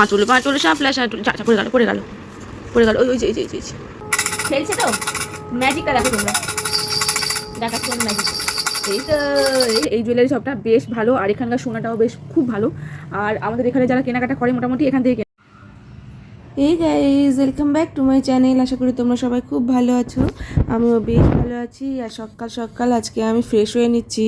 আঁচলে পাঁচলে সাপলা চাচা পড়ে গেল পড়ে গেল পড়ে গেল। ওই ওই যে খেলছে তো ম্যাজিকটা দেখো তোমরা, দেখাচ্ছি আমি ম্যাজিক। এই তো এই জুয়েলারি শপটা বেশ ভালো, আর এখানকার সোনাটাও বেশ খুব ভালো। আর আমাদের এখানে যারা কেনাকাটা করে মোটামুটি এখান থেকে। এই guys, welcome back to my channel. আশা করি তোমরা সবাই খুব ভালো আছো, আমিও বেশ ভালো আছি। আর সকাল সকাল আজকে আমি ফ্রেশ হয়ে নিচ্ছি।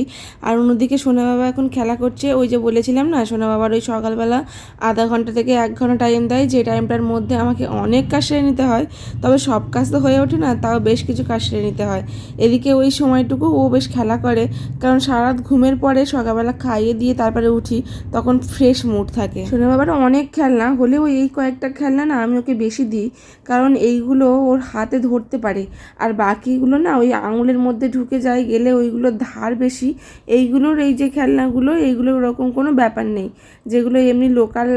আর অন্যদিকে সোনা বাবা এখন খেলা করছে। ওই যে বলেছিলাম না, সোনা বাবার ওই সকালবেলা আধা ঘন্টা থেকে 1 ঘন্টা টাইম দেয়, যে টাইমটার মধ্যে আমাকে অনেক কাজ সেরে নিতে হয়। তবে সব কাজ তো হয়ে ওঠে না, তাও বেশ কিছু কাজ সেরে নিতে হয়। এদিকে ওই সময়টুকু ও বেশ খেলা করে, কারণ সারা রাত ঘুমের পরে সকালবেলা খাইয়ে দিয়ে তারপরে উঠি, তখন ফ্রেশ মুড থাকে। সোনা বাবার অনেক খেলনা হলেও এই কয়েকটা খেলনা না আমি ওকে বেশি দিই, কারণ এইগুলো ওর হাতে ধরতে পারে। আর বাকিগুলো না ওই আঙুলের মধ্যে ঢুকে যায়, গেলে ওইগুলোর ধার বেশি। এইগুলোর এই যে খেলনাগুলো, এইগুলোর ওরকম কোনো ব্যাপার নেই। যেগুলো এমনি লোকাল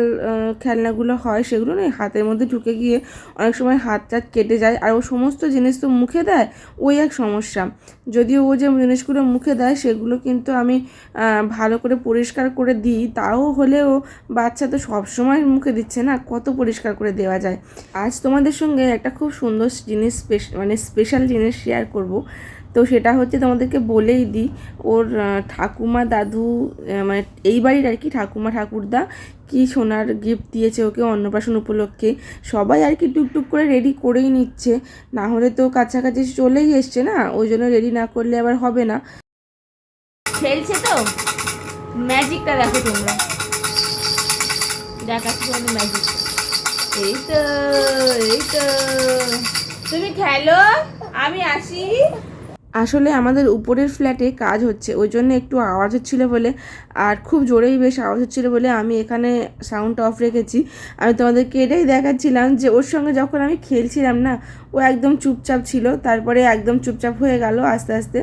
খেলনাগুলো হয়, সেগুলো না হাতের মধ্যে ঢুকে গিয়ে অনেক সময় হাত টাত কেটে যায়। আর ও সমস্ত জিনিস তো মুখে দেয়, ওই এক সমস্যা। যদিও ও যে জিনিসগুলো মুখে দেয় সেগুলো কিন্তু আমি ভালো করে পরিষ্কার করে দিই, তাও হলেও বাচ্চা তো সবসময় মুখে দিচ্ছে না, কত পরিষ্কার করে দেওয়া যায়। আজ তোমাদের সঙ্গে একটা খুব সুন্দর জিনিস স্পেশাল জিনিস শেয়ার করব। তো সেটা হচ্ছে, তোমাদেরকে বলেই দিই, ওর ঠাকুমা দাদু মানে এই বাড়ির আর কি ঠাকুমা ঠাকুরদা কি সোনার গিফট দিয়েছে ওকে অন্নপ্রাশন উপলক্ষে। সবাই আর কি টুকটুক করে রেডি করেই নিচ্ছে, না হলে তো কাছাকাছি চলেই এসছে না, ওই জন্য রেডি না করলে আবার হবে না। খেলছে তো ম্যাজিকটা দেখো তোমরা, দেখাচ্ছি আমি ম্যাজিক। এই তো তুমি খেলো, আমি আসি। আসলে আমাদের উপরের ফ্ল্যাটে কাজ হচ্ছে, ওই জন্য একটু আওয়াজ হচ্ছিলো বলে, আর খুব জোরেই বেশ আওয়াজ হচ্ছিলো বলে আমি এখানে সাউন্ড অফ রেখেছি। আমি তোমাদেরকে এটাই দেখাচ্ছিলাম যে ওর সঙ্গে যখন আমি খেলছিলাম না, ও একদম চুপচাপ ছিল, তারপরে একদম চুপচাপ হয়ে গেল আস্তে আস্তে।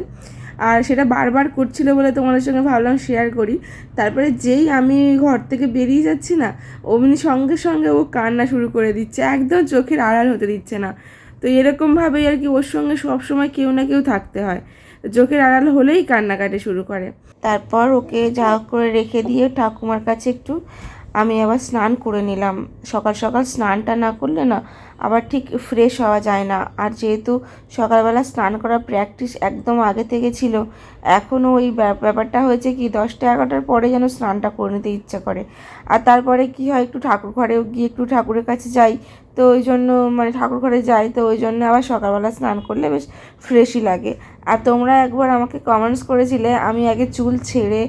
আর সেটা বারবার করছিল বলে তোমাদের সঙ্গে ভাবলাম শেয়ার করি। তারপরে যেই আমি ঘর থেকে বেরিয়ে যাচ্ছি না, অমনি সঙ্গে সঙ্গে ও কান্না শুরু করে দিচ্ছে, একদম চোখের আড়াল হতে দিচ্ছে না। তো এরকমভাবেই আর কি ওর সঙ্গে সবসময় কেউ না কেউ থাকতে হয়, চোখের আড়াল হলেই কান্নাকাটি শুরু করে। তারপর ওকে যা করে রেখে দিয়ে ঠাকুমার কাছে একটু আমি আবার স্নান করে নিলাম। সকাল সকাল স্নানটা না করলে না আবার ঠিক ফ্রেশ হওয়া যায় না। আর যেহেতু সকালবেলা স্নান করার প্র্যাকটিস একদম আগে থেকে ছিল, এখনও ওই ব্যাপারটা হয়েছে কি 10টা-11টার পরে যেন স্নানটা করে নিতে ইচ্ছা করে। আর তারপরে কি হয়, একটু ঠাকুর ঘরেও গিয়ে একটু ঠাকুরের কাছে যাই, তো ওই জন্য মানে ঠাকুর ঘরে যাই, তো ওই জন্য আবার সকালবেলা স্নান করলে বেশ ফ্রেশই লাগে। আর তোমরা একবার আমাকে কমেন্টস করেছিলে আমি আগে চুল ছেড়ে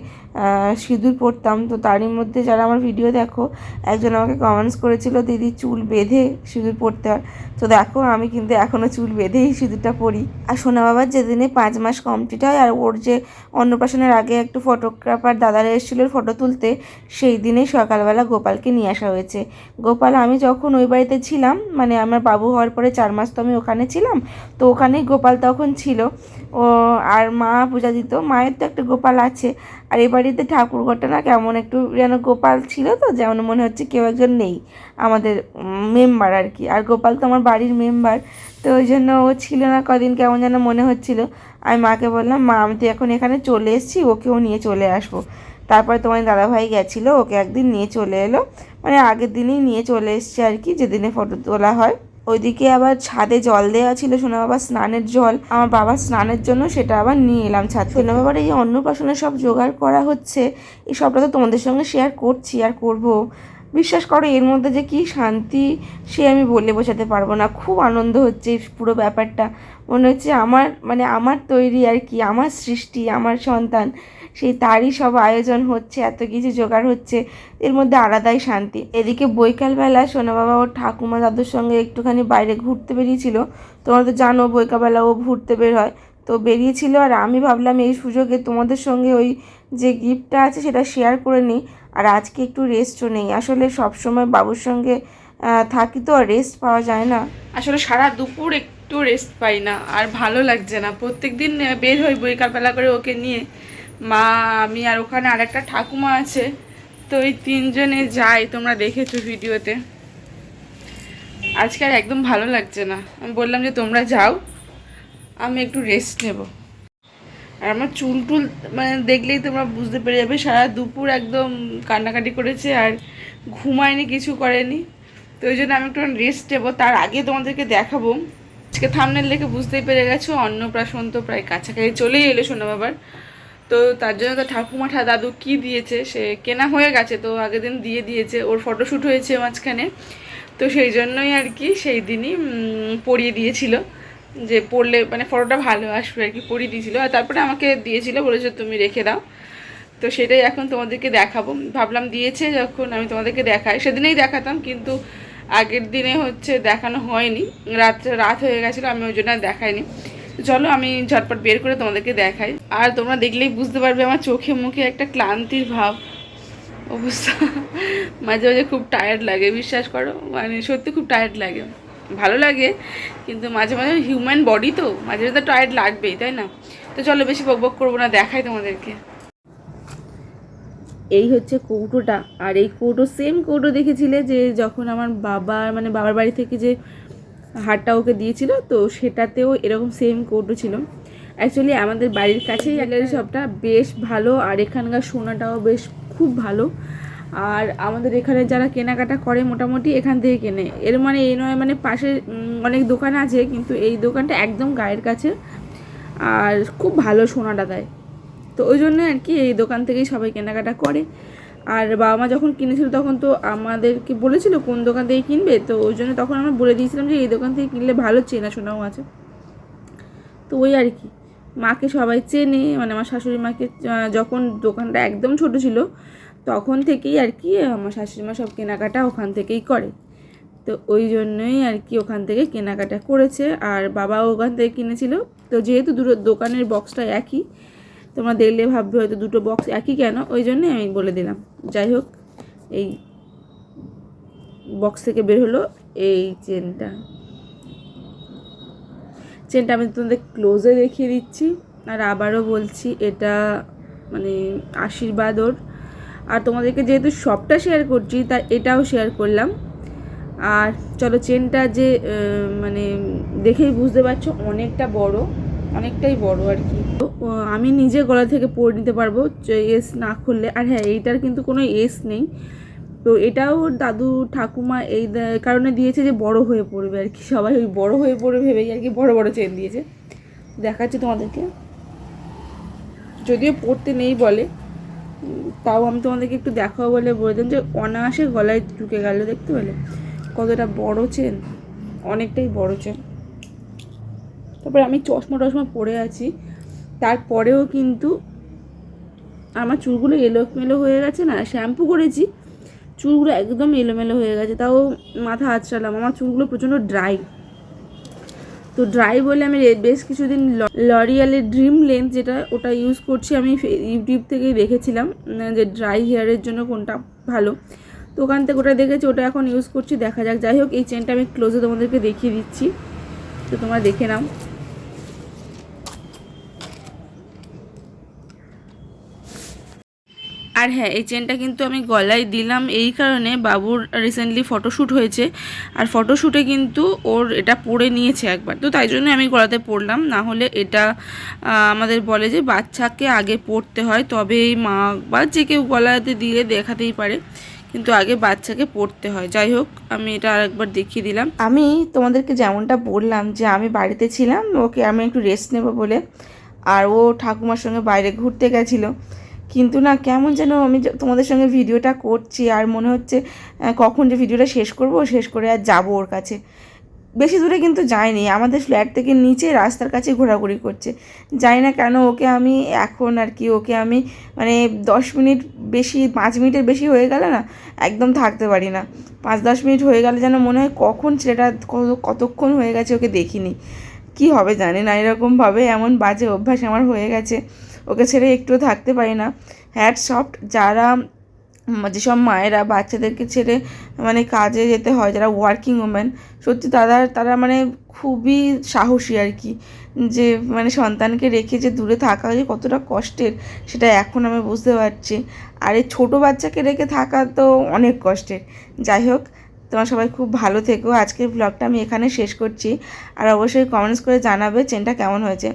সিঁদুর পরতাম, তো তারই মধ্যে যারা আমার ভিডিও দেখো একজন আমাকে কমেন্টস করেছিল দিদি চুল বেঁধে সিঁদুর পরতে হয়। তো দেখো আমি কিন্তু এখনও চুল বেঁধেই সিঁদুরটা পরি। আর সোনা বাবার যেদিনে 5 মাস কমপ্লিট হয়, আর ওর যে অন্নপ্রাশনের আগে একটু ফটোগ্রাফার দাদারা এসেছিলো ফটো তুলতে, সেই দিনেই সকালবেলা গোপালকে নিয়ে আসা হয়েছে। গোপাল আমি যখন ওই বাড়িতে ছিলাম, মানে আমার বাবু হওয়ার পরে 4 মাস তো আমি ওখানে ছিলাম, তো ওখানেই গোপাল তখন ছিল। ও আর মা পূজা দিত, মায়ের তো একটা গোপাল আছে। আর এই বাড়িতে ঠাকুরঘরটা না কেমন একটু যেন গোপাল ছিল, তো যেমন মনে হচ্ছে কেউ একজন নেই আমাদের মেম্বার আর কি। আর গোপাল তো আমার বাড়ির মেম্বার, তো ওই জন্য ও ছিল না কদিন, কেমন যেন মনে হচ্ছিল। আমি মাকে বললাম, মা আমি তো এখন এখানে চলে এসেছি, ওকেও নিয়ে চলে আসবো। তারপরে তোমার দাদাভাই গেছিলো, ওকে একদিন নিয়ে চলে এলো, মানে আগের দিনই নিয়ে চলে এসছে আর কি, যেদিনে ফটো তোলা হয়। ওইদিকে আবার ছাদে জল দেওয়া ছিল সোনা বাবার স্নানের জল, আমার বাবার স্নানের জন্য, সেটা আবার নিয়ে এলাম ছাদ। সোনা বাবার এই অন্নপ্রাশনের সব জোগাড় করা হচ্ছে, এই সবটা তো তোমাদের সঙ্গে শেয়ার করছি আর করব। বিশ্বাস করো এর মধ্যে যে কী শান্তি সে আমি বলে বোঝাতে পারবো না। খুব আনন্দ হচ্ছে এই পুরো ব্যাপারটা, মনে হচ্ছে আমার মানে আমার তৈরি আর কি, আমার সৃষ্টি, আমার সন্তান, সেই তারই সব আয়োজন হচ্ছে, এত কিছু জোগাড় হচ্ছে, এর মধ্যে আলাদাই শান্তি। এদিকে বৈকালবেলা সোনা বাবা ওর ঠাকুমা দাদুর সঙ্গে একটুখানি বাইরে ঘুরতে বেরিয়েছিল। তোমরা তো জানো বৈকালবেলা ও ঘুরতে বের হয়, তো বেরিয়েছিল। আর আমি ভাবলাম এই সুযোগে তোমাদের সঙ্গে ওই যে গিফটটা আছে সেটা শেয়ার করে নিই। আর আজকে একটু রেস্টও নেই, আসলে সবসময় বাবুর সঙ্গে থাকি তো আর রেস্ট পাওয়া যায় না। আসলে সারা দুপুর একটু রেস্ট পাই না, আর ভালো লাগছে না। প্রত্যেক দিন বের হই বৈকালবেলা করে ওকে নিয়ে, মা আমি আর ওখানে আরেকটা ঠাকুমা আছে, তো ওই 3 জনে যাই, তোমরা দেখেছো ভিডিওতে। আজকে আর একদম ভালো লাগছে না, আমি বললাম যে তোমরা যাও, আমি একটু রেস্ট নেব। আর আমার চুল টুল মানে দেখলেই তোমরা বুঝতে পেরে যাবে, সারা দুপুর একদম কান্নাকাটি করেছে, আর ঘুমায়নি, কিছু করেনি। তো ওই জন্য আমি একটু রেস্ট নেবো। তার আগে তোমাদেরকে দেখাবো, আজকে থাম্বনেল দেখে বুঝতেই পেরে গেছো অন্নপ্রাশন তো প্রায় কাছাকাছি চলেই এলো সোনা বাবার। তো তার জন্য তো ঠাকুমা দাদু কি দিয়েছে, সে কেনা হয়ে গেছে, তো আগের দিন দিয়ে দিয়েছে। ওর ফটোশ্যুট হয়েছে মাঝখানে, তো সেই জন্যই আর কি সেই দিনই পরিয়ে দিয়েছিল, যে পড়লে মানে ফটোটা ভালো আসবে আর কি, পরিয়ে দিয়েছিলো। আর তারপরে আমাকে দিয়েছিল, বলেছে তুমি রেখে দাও। তো সেটাই এখন তোমাদেরকে দেখাবো। ভাবলাম দিয়েছে যখন আমি তোমাদেরকে দেখাই, সেদিনেই দেখাতাম, কিন্তু আগের দিনে হচ্ছে দেখানো হয়নি, রাত হয়ে গেছিলো, আমি ওই জন্য আর দেখাইনি। চলো আমি ঝটপট বের করে তোমাদেরকে দেখাই। আর তোমরা দেখলেই বুঝতে পারবে আমার চোখে মুখে একটা ক্লান্তির ভাব, অবস্থা। মাঝে মাঝে খুব টায়ার্ড লাগে, বিশ্বাস করো, মানে সত্যি খুব টায়ার্ড লাগে। ভালো লাগে, কিন্তু মাঝে মাঝে হিউম্যান বডি তো মাঝে মাঝে টায়ার্ড লাগবেই, তাই না? তো চলো বেশি বকবক করবো না, দেখাই তোমাদেরকে। এই হচ্ছে কৌটোটা। আর এই কৌটো সেম কৌটো দেখেছিলে যে যখন আমার বাবার বাড়ি থেকে যে হারটা ওকে দিয়েছিল, তো সেটাতেও এরকম সেম কৌটো ছিল। অ্যাকচুয়ালি আমাদের বাড়ির কাছেই জুয়েলারি শপটা বেশ ভালো, আর এখানকার সোনাটাও বেশ খুব ভালো। আর আমাদের এখানে যারা কেনাকাটা করে মোটামুটি এখান থেকে কেনে। এর মানে এই নয় মানে পাশে অনেক দোকান আছে, কিন্তু এই দোকানটা একদম গায়ের কাছে, আর খুব ভালো সোনাটা দেয়। তো ওই জন্য আর কি এই দোকান থেকেই সবাই কেনাকাটা করে। আর বাবা মা যখন কিনেছিল তখন তো আমাদেরকে বলেছিল কোন দোকান থেকে কিনবে, তো ওই জন্য তখন আমরা বলে দিয়েছিলাম যে এই দোকান থেকে কিনলে ভালো চেনাশোনাও আছে। তো ওই আর কি, মাকে সবাই চেনে, মানে আমার শাশুড়ি মাকে যখন দোকানটা একদম ছোট ছিল তখন থেকেই আর কি আমার শাশুড়ি মা সব কেনাকাটা ওখান থেকেই করে। তো ওই জন্যই আর কি ওখান থেকে কেনাকাটা করেছে, আর বাবাও ওখান থেকে কিনেছিল। তো যেহেতু দুটো দোকানের বক্সটা একই, তোমরা দেখলে ভাববে হয়তো দুটো বক্স একই কেন, ওই জন্যই আমি বলে দিলাম। যাই হোক, এই বক্স থেকে বের হলো এই চেনটা আমি তোমাদের ক্লোজে দেখিয়ে দিচ্ছি। আর আবারও বলছি, এটা মানে আশীর্বাদ ওর। আর তোমাদেরকে যেহেতু সবটা শেয়ার করছি, তাই এটাও শেয়ার করলাম। আর চলো, চেনটা যে মানে দেখেই বুঝতে পারছো অনেকটাই বড় আর কি। তো আমি নিজে গলা থেকে পরে নিতে পারবো এস না খুললে। আর হ্যাঁ, এইটার কিন্তু কোনো এস নেই। তো এটাও দাদু ঠাকুমা এই কারণে দিয়েছে যে বড় হয়ে পড়বে আর কি, সবাই ওই বড় হয়ে পড়বে ভেবেই আর কি বড় বড় চেন দিয়েছে। দেখাচ্ছি তোমাদেরকে, যদিও পড়তে নেই বলে, তাও আমি তোমাদেরকে একটু দেখাবো বলে বলে দিলাম যে অনায়াসে গলায় ঢুকে গেল। দেখতে পেলে কতটা বড় চেন, অনেকটাই বড় চেন। তারপরে আমি চশমা পরে আছি, তারপরেও কিন্তু আমার চুলগুলো এলোমেলো হয়ে গেছে না, শ্যাম্পু করেছি, চুলগুলো একদম এলোমেলো হয়ে গেছে। তাও মাথা আঁচড়ালাম, আমার চুলগুলো প্রচণ্ড ড্রাই। তো ড্রাই বলে আমি বেশ কিছুদিন লরিয়ালের ড্রিম লেন্থ যেটা, ওটা ইউজ করছি। আমি ইউটিউব থেকেই দেখেছিলাম যে ড্রাই হেয়ারের জন্য কোনটা ভালো, তো ওখান থেকে ওটা দেখেছি, ওটা এখন ইউজ করছি, দেখা যাক। যাই হোক, এই চেনটা আমি ক্লোজে তোমাদেরকে দেখিয়ে দিচ্ছি, তো তোমরা দেখে নাও। আর হ্যাঁ, এই চেনটা কিন্তু আমি গলায় দিলাম এই কারণে, বাবুর রিসেন্টলি ফটোশ্যুট হয়েছে, আর ফটোশ্যুটে কিন্তু ওর এটা পরে নিয়েছে একবার, তো তাই জন্য আমি গলাতে পরলাম। না হলে এটা আমাদের বলে যে বাচ্চাকে আগে পরতে হয়, তবেই মা বা যে কেউ গলাতে দিয়ে দেখাতেই পারে, কিন্তু আগে বাচ্চাকে পরতে হয়। যাই হোক, আমি এটা আরেকবার দেখিয়ে দিলাম। আমি তোমাদেরকে যেমনটা বললাম যে আমি বাড়িতে ছিলাম, ওকে আমি একটু রেস্ট নেব বলে, আর ও ঠাকুমার সঙ্গে বাইরে ঘুরতে গেছিলো। কিন্তু না, কেমন যেন আমি তোমাদের সঙ্গে ভিডিওটা করছি আর মনে হচ্ছে কখন যে ভিডিওটা শেষ করে আর যাবো ওর কাছে। বেশি দূরে কিন্তু যায়নি, আমাদের ফ্ল্যাট থেকে নিচে রাস্তার কাছে ঘোরাঘুরি করছে। জানি না কেন ওকে আমি এখন আর কি ওকে আমি মানে 10 মিনিট বেশি, 5 মিনিটের বেশি হয়ে গেলে না একদম থাকতে পারি না। 5-10 মিনিট হয়ে গেলে যেন মনে হয় কখন ছেলেটা কতক্ষণ হয়ে গেছে ওকে দেখিনি। কি হবে জানি না, এরকমভাবে এমন বাজে অভ্যাস আমার হয়ে গেছে, ওকে ছেড়ে একটুও থাকতে পারি না। হ্যাটস অফ যারা, যেসব মায়েরা বাচ্চাদেরকে ছেড়ে মানে কাজে যেতে হয়, যারা ওয়ার্কিং ওম্যান, সত্যি তারা মানে খুবই সাহসী আর কি, যে মানে সন্তানকে রেখে যে দূরে থাকা যে কতটা কষ্টের সেটা এখন আমি বুঝতে পারছি। আর এই ছোটো বাচ্চাকে রেখে থাকা তো অনেক কষ্টের। যাই হোক, তোমরা সবাই খুব ভালো থেকো। আজকের ব্লগটা আমি এখানে শেষ করছি, আর অবশ্যই কমেন্টস করে জানাবে চেনটা কেমন হয়েছে।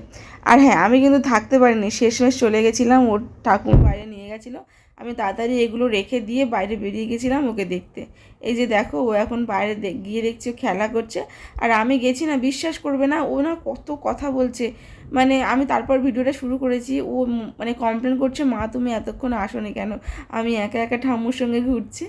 আর হ্যাঁ, আমি কিন্তু থাকতে পারিনি, শেষমেশ চলে গেছিলাম, ওর ঠাকুর বাইরে নিয়ে গেছিলো, আমি তাড়াতাড়ি এগুলো রেখে দিয়ে বাইরে বেরিয়ে গেছিলাম ওকে দেখতে। এই যে দেখো ও এখন বাইরে গিয়ে দেখছি ও খেলা করছে, আর আমি গেছি না, বিশ্বাস করবে না, ও না কত কথা বলছে। মানে আমি তারপর ভিডিওটা শুরু করেছি, ও মানে কমপ্লেন করছে, মা তুমি এতক্ষণ আসোনি কেন, আমি একা একা ঠাম্মুর সঙ্গে ঘুরছি।